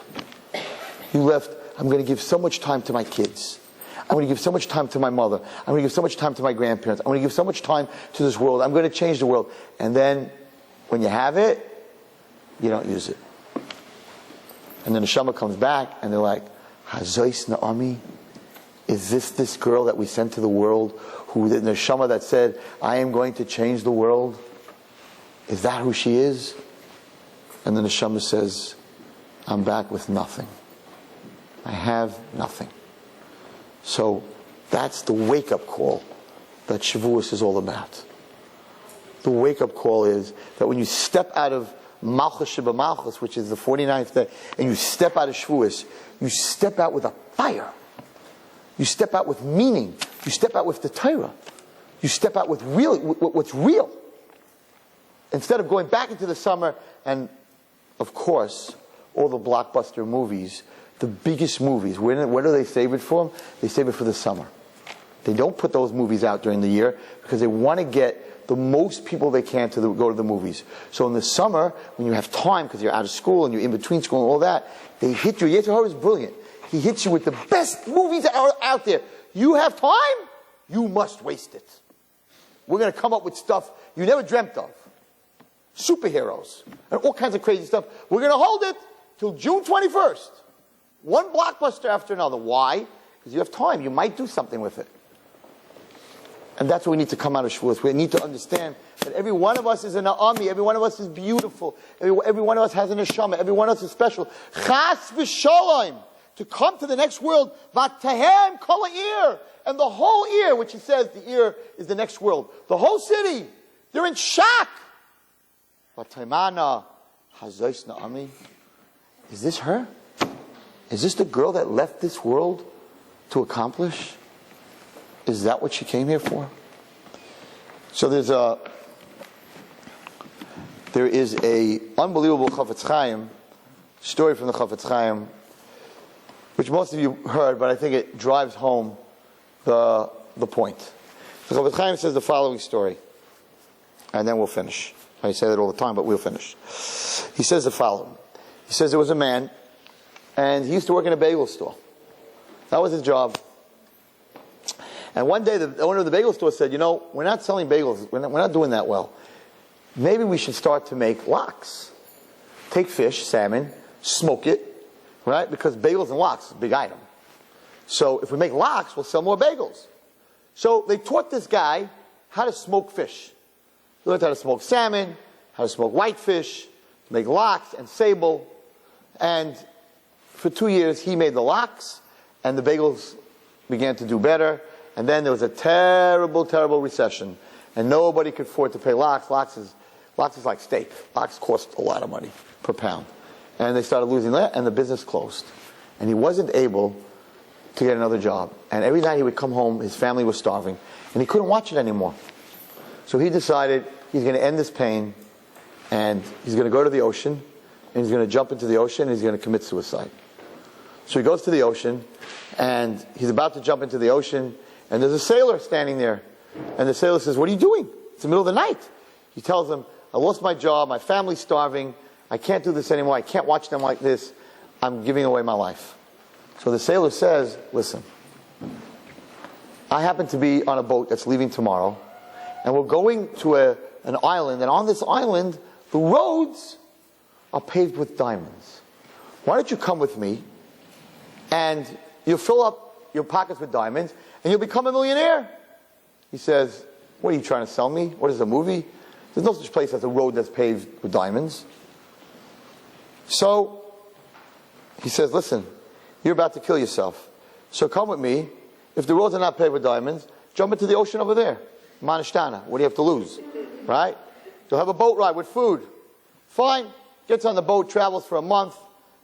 You left, I'm going to give so much time to my kids. I'm going to give so much time to my mother. I'm going to give so much time to my grandparents. I'm going to give so much time to this world. I'm going to change the world. And then, when you have it, you don't use it. And then the Neshama comes back, and they're like, Hazois Naomi, is this girl that we sent to the world, who the Neshama that said, I am going to change the world? Is that who she is? And the Neshama says, I'm back with nothing. I have nothing. So that's the wake-up call that Shavuos is all about. The wake-up call is that when you step out of Malchus Sheba Malchus, which is the 49th day, and you step out of Shavuos, you step out with a fire. You step out with meaning. You step out with the Torah. You step out with what's real. Instead of going back into the summer, and of course, all the blockbuster movies, the biggest movies, what do they save it for? They save it for the summer. They don't put those movies out during the year because they want to get the most people they can to go to the movies. So in the summer, when you have time because you're out of school and you're in between school and all that, they hit you. Zecharia is brilliant. He hits you with the best movies that are out there. You have time, you must waste it. We're going to come up with stuff you never dreamt of. Superheroes and all kinds of crazy stuff. We're going to hold it till June 21st. One blockbuster after another. Why? Because you have time. You might do something with it. And that's what we need to come out of Shavuos. We need to understand that every one of us is an Naomi. Every one of us is beautiful. Every one of us has an Neshama. Every one of us is special. Chas v'sholom. To come to the next world. V'tahem kol ha'ir. And the whole ear, which he says the ear is the next world. The whole city. They're in shock. V'taimana hazois Naomi. Is this her? Is this the girl that left this world to accomplish? Is that what she came here for? So there is a unbelievable Chafetz Chaim story from the Chafetz Chaim, which most of you heard, but I think it drives home the point. The Chafetz Chaim says the following story, and then we'll finish. I say that all the time, but we'll finish. He says the following. He says there was a man, and he used to work in a bagel store. That was his job. And one day the owner of the bagel store said, we're not selling bagels. We're not doing that well. Maybe we should start to make lox. Take fish, salmon, smoke it, right? Because bagels and lox is a big item. So if we make lox, we'll sell more bagels. So they taught this guy how to smoke fish. He learned how to smoke salmon, how to smoke whitefish, make lox and sable. And for 2 years, he made the lox, and the bagels began to do better. And then there was a terrible, terrible recession, and nobody could afford to pay lox. Lox is like steak. Lox costs a lot of money per pound. And they started losing that, and the business closed. And he wasn't able to get another job. And every night he would come home, his family was starving, and he couldn't watch it anymore. So he decided he's going to end this pain, and he's going to go to the ocean, and he's going to jump into the ocean, and he's going to commit suicide. So he goes to the ocean, and he's about to jump into the ocean, and there's a sailor standing there. And the sailor says, "What are you doing? It's the middle of the night." He tells him, "I lost my job, my family's starving, I can't do this anymore, I can't watch them like this, I'm giving away my life." So the sailor says, "Listen, I happen to be on a boat that's leaving tomorrow, and we're going to an island, and on this island, the roads are paved with diamonds. Why don't you come with me, and you'll fill up your pockets with diamonds, and you'll become a millionaire." He says, "What are you trying to sell me? What is a movie? There's no such place as a road that's paved with diamonds." So he says, "Listen, you're about to kill yourself. So come with me. If the roads are not paved with diamonds, jump into the ocean over there. Manishtana. What do you have to lose? Right? You'll have a boat ride with food." Fine. Gets on the boat, travels for a month.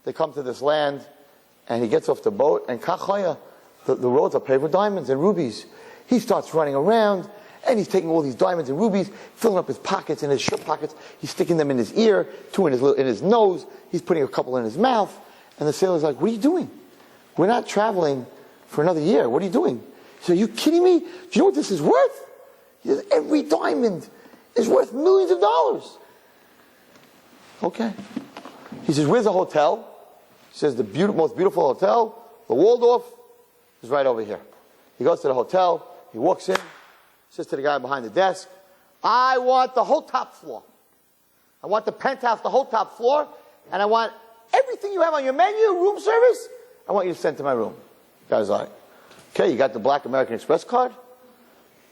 They come to this land, and he gets off the boat, and kachaya, the roads are paved with diamonds and rubies. He starts running around, and he's taking all these diamonds and rubies, filling up his pockets and his shirt pockets. He's sticking them in his ear, 2 in his nose. He's putting a couple in his mouth. And the sailor's like, "What are you doing? We're not traveling for another year. What are you doing?" He said, "Are you kidding me? Do you know what this is worth?" He says, "Every diamond is worth millions of dollars." Okay. He says, "Where's the hotel?" He says, "The most beautiful hotel, the Waldorf, is right over here." He goes to the hotel. He walks in, says to the guy behind the desk, "I want the whole top floor. I want the penthouse, the whole top floor, and I want everything you have on your menu, room service, I want you to send to my room." The guy's like, "Okay, you got the Black American Express card?"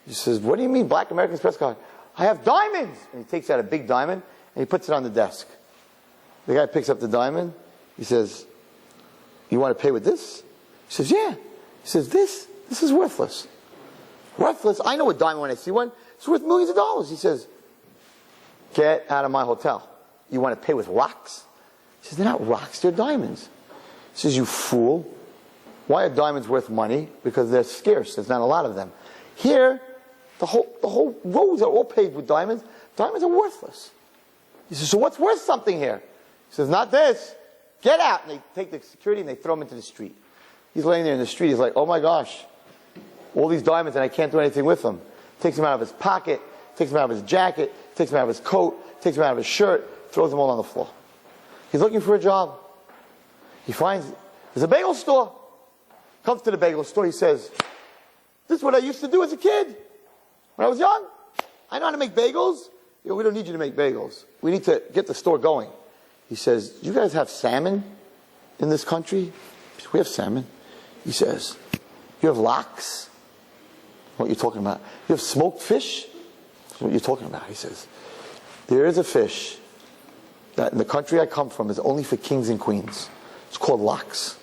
He says, "What do you mean, Black American Express card?" "I have diamonds." And he takes out a big diamond, and he puts it on the desk. The guy picks up the diamond. He says, "You want to pay with this?" He says, "Yeah." He says, This is worthless. Worthless? I know a diamond when I see one. It's worth millions of dollars." He says, "Get out of my hotel. You want to pay with rocks?" He says, "They're not rocks, they're diamonds." He says, "You fool. Why are diamonds worth money? Because they're scarce. There's not a lot of them. Here, the whole roads are all paved with diamonds. Diamonds are worthless." He says, "So what's worth something here?" He says, "Not this. Get out." And they take the security and they throw him into the street. He's laying there in the street. He's like, "Oh my gosh, all these diamonds and I can't do anything with them." Takes them out of his pocket, takes them out of his jacket, takes them out of his coat, takes them out of his shirt, throws them all on the floor. He's looking for a job. He finds there's a bagel store. Comes to the bagel store. He says, "This is what I used to do as a kid. When I was young, I know how to make bagels." "We don't need you to make bagels. We need to get the store going." He says, "Do you guys have salmon in this country?" He says, "We have salmon." He says, "You have lox?" "What are you talking about?" "You have smoked fish?" "What are you talking about?" He says, "There is a fish that in the country I come from is only for kings and queens. It's called lox.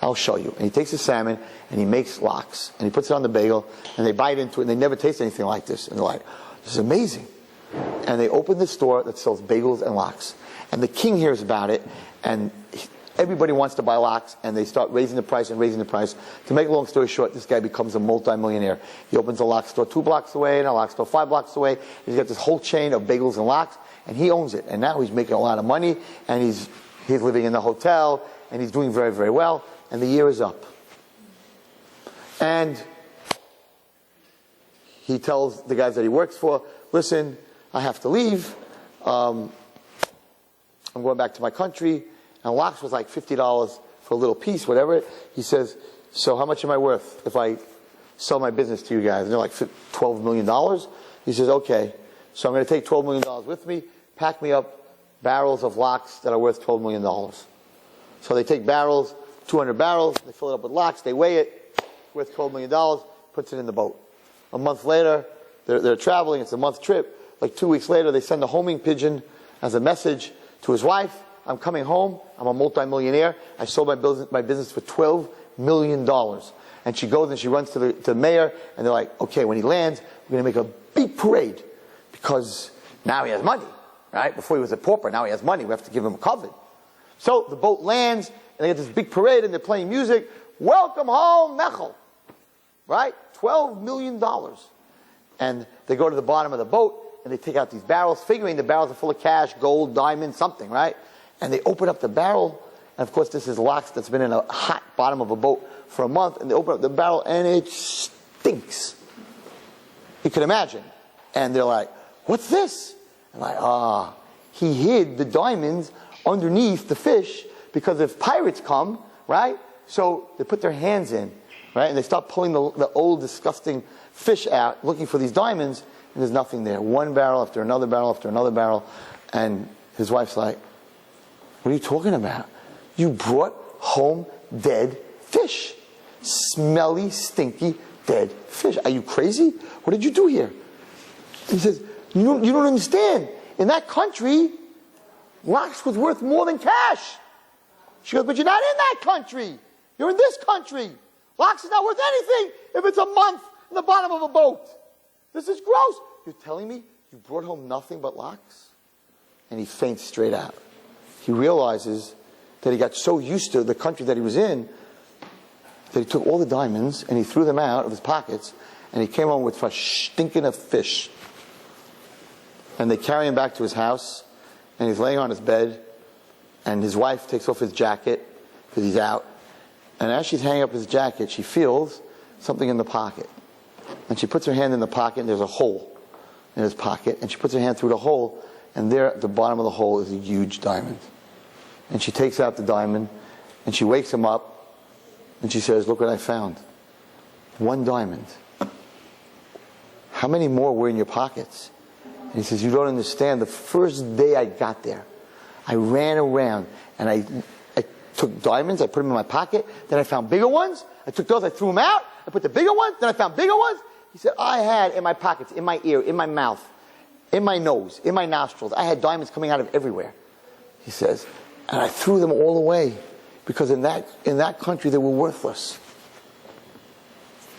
I'll show you." And he takes the salmon and he makes lox and he puts it on the bagel and they bite into it and they never taste anything like this. And they're like, "This is amazing." And they open this store that sells bagels and lox. And the king hears about it, and everybody wants to buy lox, and they start raising the price and raising the price. To make a long story short, this guy becomes a multi-millionaire. He opens a lox store 2 blocks away and a lox store 5 blocks away. He's got this whole chain of bagels and lox, and he owns it. And now he's making a lot of money, and he's living in the hotel, and he's doing very, very well. And the year is up. And he tells the guys that he works for, "Listen, I have to leave. I'm going back to my country." And lox was like $50 for a little piece, whatever. He says, "So how much am I worth if I sell my business to you guys. And they're like, $12 million? He says, okay. So I'm going to take $12 million with me, pack me up barrels of locks that are worth $12 million. So they take barrels, 200 barrels, they fill it up with locks, they weigh it, worth $12 million, puts it in the boat. A month later, they're traveling, it's a month trip. Like 2 weeks later, they send a homing pigeon as a message to his wife. I'm coming home, I'm a multimillionaire, I sold my business for $12 million. And she goes and she runs to the mayor, and they're like, okay, when he lands, we're going to make a big parade, because now he has money, right? Before he was a pauper, now he has money, we have to give him a covet. So the boat lands, and they get this big parade, and they're playing music. Welcome home, Mechel. Right? $12 million. And they go to the bottom of the boat, and they take out these barrels, figuring the barrels are full of cash, gold, diamonds, something, right? And they open up the barrel, and of course this is locks that's been in a hot bottom of a boat for a month, and they open up the barrel, and it stinks. You can imagine. And they're like, what's this? I'm like, he hid the diamonds underneath the fish, because if pirates come, right? So they put their hands in, right? And they start pulling the old, disgusting fish out, looking for these diamonds, and there's nothing there. One barrel after another barrel after another barrel. And his wife's like, what are you talking about? You brought home dead fish. Smelly, stinky, dead fish. Are you crazy? What did you do here? He says, you don't understand. In that country, locks was worth more than cash. She goes, but you're not in that country. You're in this country. Locks is not worth anything if it's a month in the bottom of a boat. This is gross. You're telling me you brought home nothing but locks? And he faints straight out. He realizes that he got so used to the country that he was in that he took all the diamonds and he threw them out of his pockets, and he came home with a stinking of fish. And they carry him back to his house, and he's laying on his bed, and his wife takes off his jacket because he's out. And as she's hanging up his jacket, she feels something in the pocket. And she puts her hand in the pocket, and there's a hole in his pocket. And she puts her hand through the hole, and there at the bottom of the hole is a huge diamond. And she takes out the diamond, and she wakes him up, and she says, look what I found. One diamond. How many more were in your pockets? And he says, you don't understand. The first day I got there, I ran around, and I took diamonds, I put them in my pocket, then I found bigger ones, I took those, I threw them out, I put the bigger ones, then I found bigger ones. He said, I had in my pockets, in my ear, in my mouth, in my nose, in my nostrils, I had diamonds coming out of everywhere. He says, and I threw them all away, because in that country they were worthless.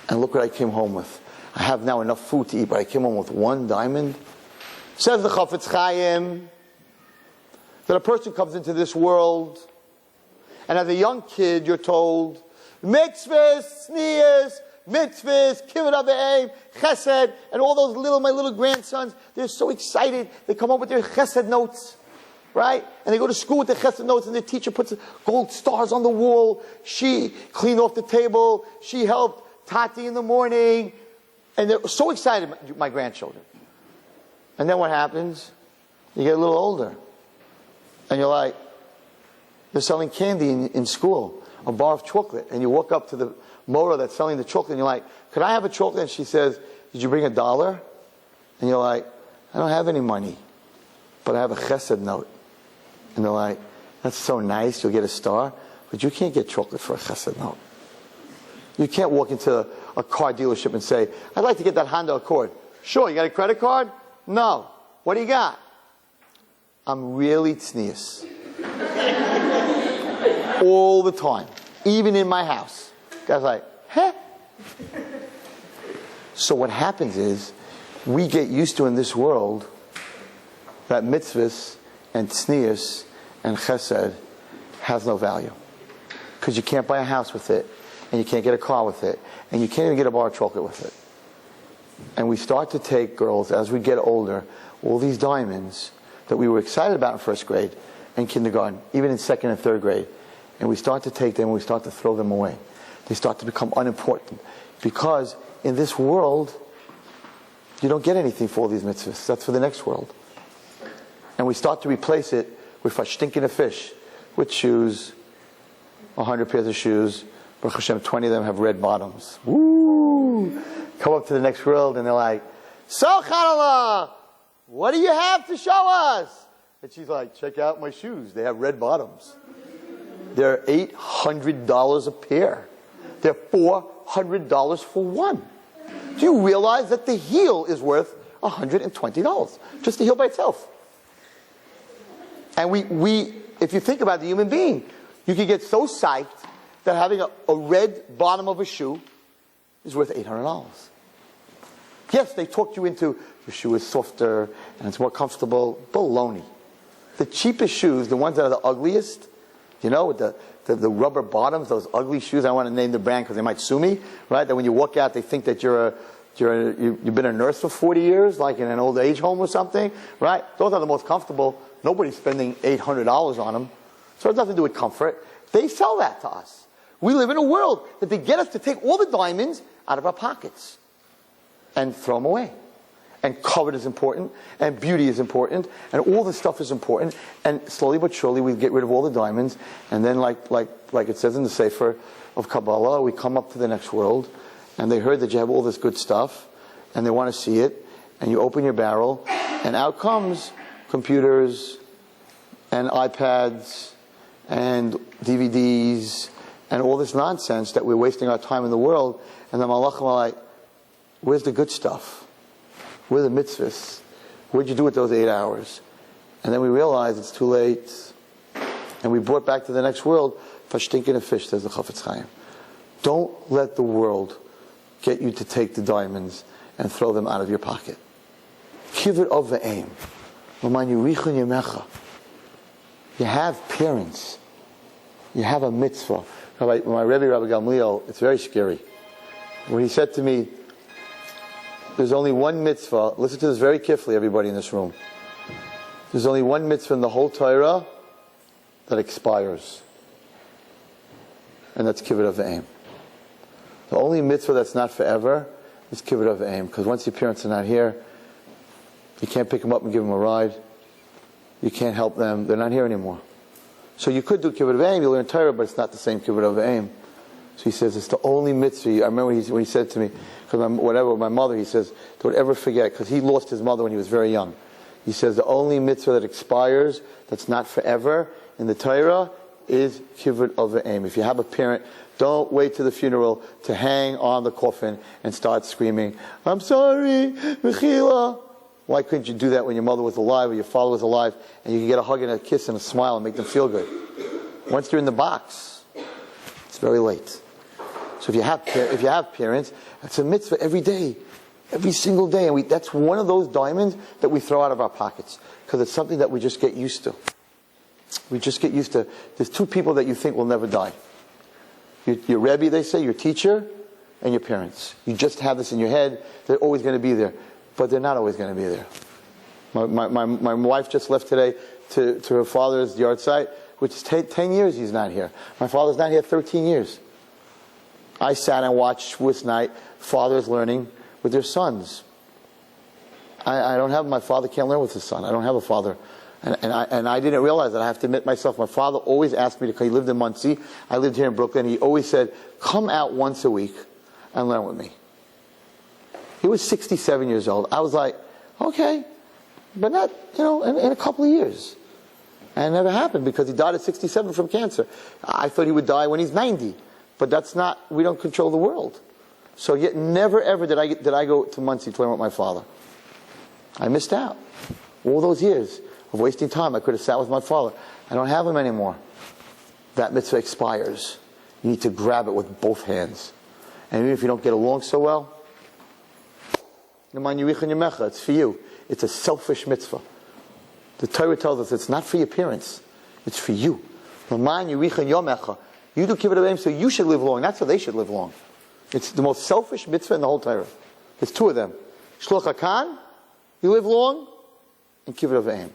And look what I came home with. I have now enough food to eat, but I came home with one diamond. Says the Chafetz Chaim that a person comes into this world, and as a young kid you're told, mitzvahs, sneers, mitzvahs, kibbud av v'eim, chesed, and all those my little grandsons, they're so excited. They come up with their chesed notes, right? And they go to school with their chesed notes, and their teacher puts gold stars on the wall. She cleaned off the table. She helped Tati in the morning. And they're so excited, my grandchildren. And then what happens? You get a little older. And you're like, they're selling candy in school, a bar of chocolate. And you walk up to the Mora that's selling the chocolate, and you're like, could I have a chocolate? And she says, did you bring $1? And you're like, I don't have any money, but I have a chesed note. And they're like, that's so nice, you'll get a star, but you can't get chocolate for a chesed note. You can't walk into a car dealership and say, I'd like to get that Honda Accord. Sure, you got a credit card? No. What do you got? I'm really tznius. All the time. Even in my house. Guy's like, huh? So what happens is, we get used to in this world that mitzvahs and tznius and chesed has no value. Because you can't buy a house with it, and you can't get a car with it, and you can't even get a bar of chocolate with it. And we start to take, girls, as we get older, all these diamonds that we were excited about in first grade and kindergarten, even in second and third grade, and we start to take them and we start to throw them away. They start to become unimportant. Because in this world, you don't get anything for all these mitzvahs. That's for the next world. And we start to replace it with a stinking of fish, with shoes, 100 pairs of shoes. Baruch Hashem, 20 of them have red bottoms. Woo! woo. Come up to the next world and they're like, so Chanallah, what do you have to show us? And she's like, check out my shoes. They have red bottoms. They're $800 a pair. They're $400 for one. Do you realize that the heel is worth $120? Just the heel by itself. And we if you think about the human being, you can get so psyched that having a red bottom of a shoe is worth $800. Yes, they talked you into the shoe is softer and it's more comfortable. Baloney. The cheapest shoes, the ones that are the ugliest, with the rubber bottoms, those ugly shoes. I don't want to name the brand because they might sue me, right? That when you walk out, they think that you've been a nurse for 40 years, like in an old age home or something, right? Those are the most comfortable. Nobody's spending $800 on them. So it has nothing to do with comfort. They sell that to us. We live in a world that they get us to take all the diamonds out of our pockets and throw them away. And comfort is important, and beauty is important, and all this stuff is important. And slowly but surely we get rid of all the diamonds, and then like it says in the Sefer of Kabbalah, we come up to the next world, and they heard that you have all this good stuff, and they want to see it, and you open your barrel, and out comes computers, and iPads, and DVDs, and all this nonsense that we're wasting our time in the world, and the Malachim are like, where's the good stuff? Where are the mitzvahs? What'd you do with those 8 hours? And then we realize it's too late. And we brought back to the next world, Fashtinkin a fish, says the Chafetz Chaim. Don't let the world get you to take the diamonds and throw them out of your pocket. Kivut of the aim. You have parents. You have a mitzvah. My Rabbi Gamliel, it's very scary. When he said to me, there's only one mitzvah. Listen to this very carefully, everybody in this room. There's only one mitzvah in the whole Torah that expires. And that's Kivut of Aim. The only mitzvah that's not forever is Kivut of Aim. Because once your parents are not here, you can't pick them up and give them a ride. You can't help them. They're not here anymore. So you could do Kivut of Aim, you learn Torah, but it's not the same Kivut of Aim. So he says, it's the only mitzvah. I remember when he said to me, because my mother, he says, don't ever forget, because he lost his mother when he was very young. He says, the only mitzvah that expires, that's not forever, in the Torah, is Kivut of Aim. If you have a parent, don't wait to the funeral to hang on the coffin and start screaming, I'm sorry, Mechila. Why couldn't you do that when your mother was alive or your father was alive, and you could get a hug and a kiss and a smile and make them feel good? Once they're in the box, it's very late. So if you have parents, it's a mitzvah every day, every single day. And that's one of those diamonds that we throw out of our pockets because it's something that we just get used to. We just get used to. There's two people that you think will never die. Your Rabbi, they say, your teacher, and your parents. You just have this in your head. They're always going to be there. But they're not always going to be there. My wife just left today to her father's yard site, which is 10 years he's not here. My father's not here 13 years. I sat and watched Swiss night, fathers learning with their sons. I don't have, my father can't learn with his son. I don't have a father. And I didn't realize that. I have to admit myself, my father always asked me to come. He lived in Muncie. I lived here in Brooklyn. He always said, come out once a week and learn with me. He was 67 years old. I was like, okay, but not, in a couple of years. And it never happened because he died at 67 from cancer. I thought he would die when he's 90. But that's not, we don't control the world. So yet never ever did I go to Muncie to learn with my father. I missed out. All those years of wasting time. I could have sat with my father. I don't have him anymore. That mitzvah expires. You need to grab it with both hands. And even if you don't get along so well, it's for you. It's a selfish mitzvah. The Torah tells us it's not for your parents. It's for you. You do Kivut of Aim so you should live long. Not so they should live long. It's the most selfish mitzvah in the whole Torah. There's two of them. Shluch HaKan, you live long, and Kivut of Aim.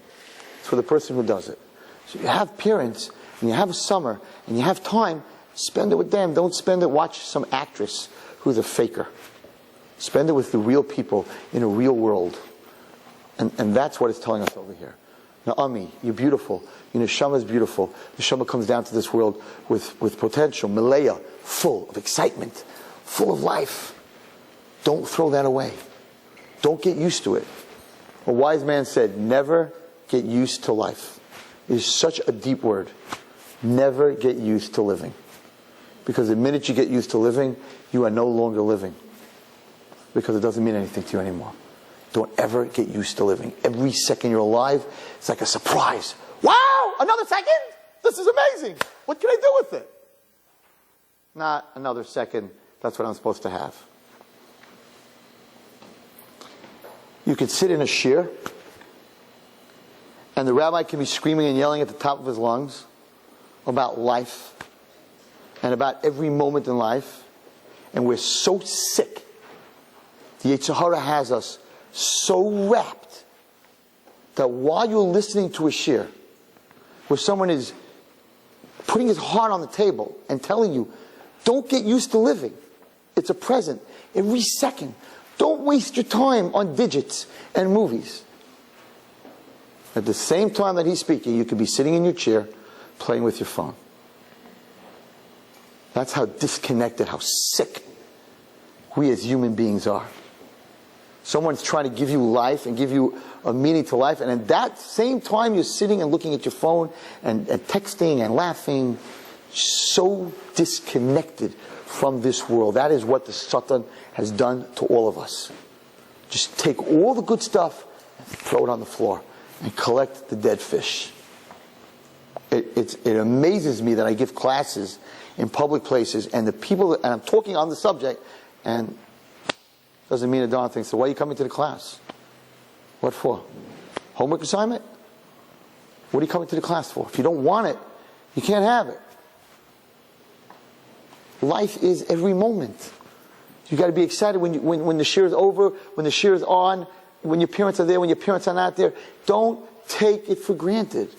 It's for the person who does it. So you have parents, and you have a summer, and you have time, spend it with them. Don't spend it, watch some actress who's a faker. Spend it with the real people in a real world. And that's what it's telling us over here. Na'ami, you're beautiful. Your neshama is beautiful. The neshama comes down to this world with potential, Malaya, full of excitement, full of life. Don't throw that away. Don't get used to it. A wise man said, never get used to life. It is such a deep word. Never get used to living. Because the minute you get used to living, you are no longer living. Because it doesn't mean anything to you anymore. Don't ever get used to living. Every second you're alive, it's like a surprise. Wow, another second? This is amazing. What can I do with it? Not another second. That's what I'm supposed to have. You can sit in a shir, and the rabbi can be screaming and yelling at the top of his lungs about life and about every moment in life, and we're so sick. The Zecharia has us so wrapped that while you're listening to a shir, where someone is putting his heart on the table and telling you, don't get used to living. It's a present. Every second. Don't waste your time on digits and movies. At the same time that he's speaking, you could be sitting in your chair playing with your phone. That's how disconnected, how sick we as human beings are. Someone's trying to give you life and give you a meaning to life, and at that same time you're sitting and looking at your phone and texting and laughing. So disconnected from this world. That is what the Satan has done to all of us. Just take all the good stuff and throw it on the floor and collect the dead fish. It amazes me that I give classes in public places and the people, and I'm talking on the subject, and doesn't mean a darn thing. So why are you coming to the class? What for? Homework assignment? What are you coming to the class for? If you don't want it, you can't have it. Life is every moment. You got to be excited when the shir is over, when the shir is on, when your parents are there, when your parents are not there. Don't take it for granted.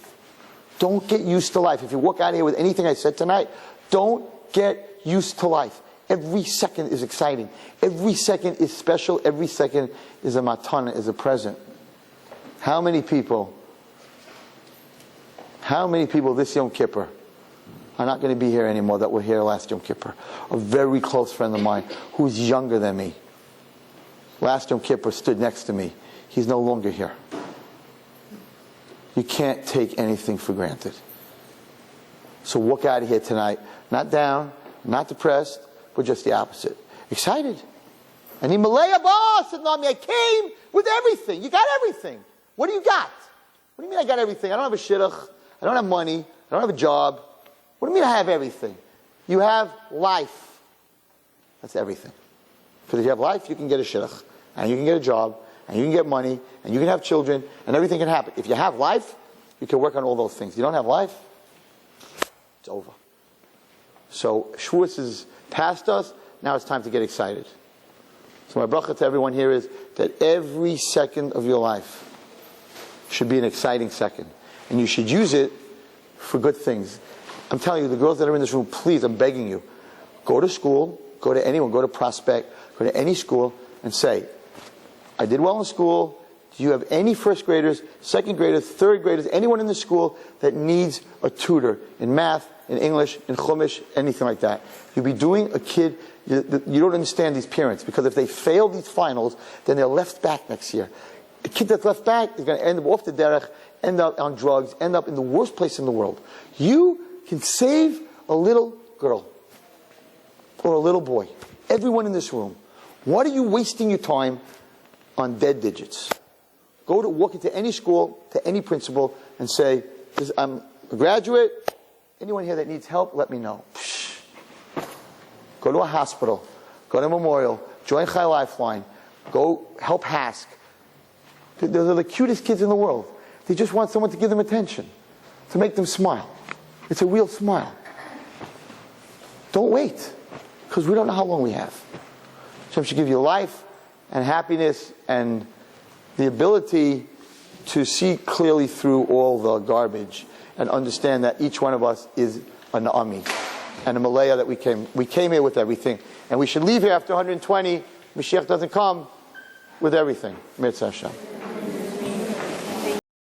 Don't get used to life. If you walk out of here with anything I said tonight, don't get used to life. Every second is exciting. Every second is special. Every second is a matana, is a present. How many people this Yom Kippur are not going to be here anymore that were here last Yom Kippur? A very close friend of mine who's younger than me. Last Yom Kippur stood next to me. He's no longer here. You can't take anything for granted. So walk out of here tonight, not down, not depressed, but just the opposite. Excited. And he Malaya boss said, I came with everything. You got everything. What do you got? What do you mean I got everything? I don't have a shidduch. I don't have money. I don't have a job. What do you mean I have everything? You have life. That's everything. Because if you have life, you can get a shidduch, and you can get a job, and you can get money, and you can have children, and everything can happen. If you have life, you can work on all those things. You don't have life, it's over. So Shavuos is past us. Now it's time to get excited. So my bracha to everyone here is that every second of your life should be an exciting second. And you should use it for good things. I'm telling you, the girls that are in this room, please, I'm begging you, go to school, go to anyone, go to Prospect, go to any school and say, I did well in school. Do you have any first graders, second graders, third graders, anyone in the school that needs a tutor in math, in English, in Chumash, anything like that? You'll be doing a kid, you don't understand these parents, because if they fail these finals, then they're left back next year. A kid that's left back is going to end up off the derech, end up on drugs, end up in the worst place in the world. You can save a little girl or a little boy. Everyone in this room. What are you wasting your time on dead digits? Walk into any school, to any principal, and say, I'm a graduate. Anyone here that needs help, let me know. Psh. Go to a hospital. Go to a memorial. Join Chai Lifeline. Go help Hask. Those are the cutest kids in the world. They just want someone to give them attention, to make them smile. It's a real smile. Don't wait, because we don't know how long we have. So it should give you life and happiness and the ability to see clearly through all the garbage and understand that each one of us is an Ami and a Malaya, that we came here with everything. And we should leave here after 120, Mashiach doesn't come, with everything. Mitzvah Hashem.